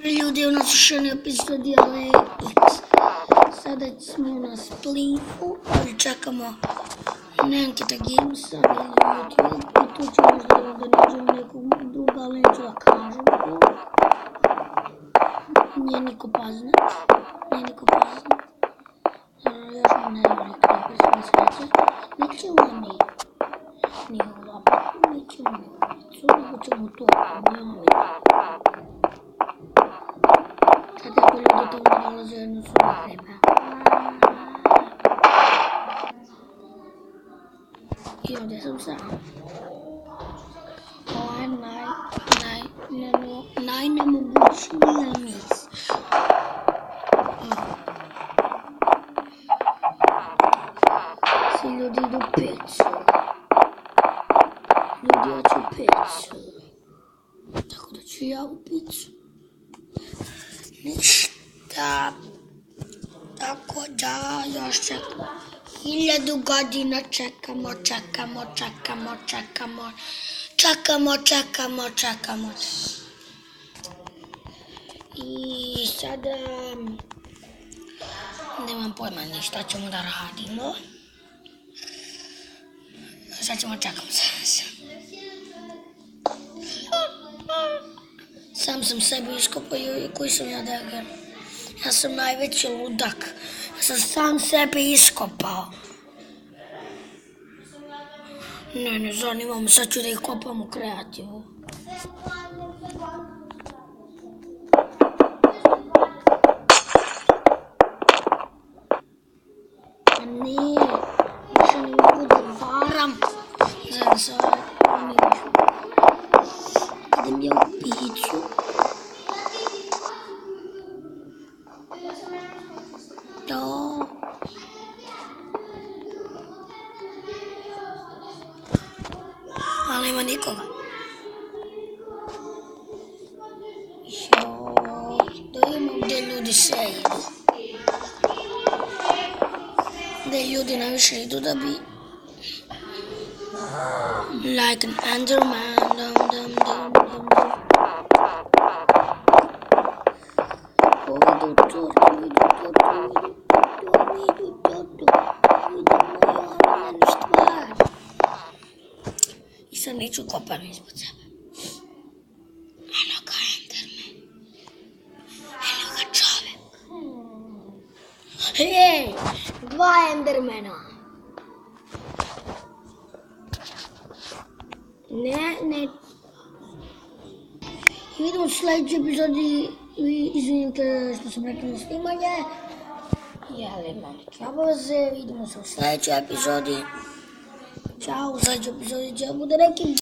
Ljudi, u nas još jedan epizod je X. Sada smo na Splifu, ali čekamo Nenketa Gamesa na YouTube i tu ću možda da nađem nekog druga, ali neću da kažem to. Nije niko poznat. Još mu ne znam nekako sve sreće. Nećemo ni u lopatu, nećemo ni u licu, nego ćemo tu, nije ovo sad ako ljudi tamo dolaze jedno svoje vreme. I ovdje sam sam. Ovo je najnemogućnija mis. Svi ljudi idu picu. Ljudi hoću picu. Tako da ću ja u picu. Ništa, tako da još čekamo, 1000 godina čekamo. I sada nemam pojma ni šta ćemo da radimo. Sad ćemo čekamo se. Sam sam sebi iskopao i koji sam ja deger. Ja sam najveći ludak. Ja sam sam sebi iskopao. Ne zanima me, sad ću da ih kopam u kreativu. A nije, više ne mogu da varam. Zajedno sa Miću. Idem ja u piću. To. Ali nema nikoga. Da imam gdje ljudi se idu. Gdje ljudi najviše idu da bi like an Enderman, dum. I sad neću kopam ispod sebe. Eno ga Enderman. Eno ga čovek. Hej, 2 Endermana. Ne. I vidimo u sljedećoj epizodi. Izvinite što sam rekao na snimanje. Imam neke obaveze. Vidimo se u sljedećoj epizodi. Ćao, u sljedećoj epizodi će bude neki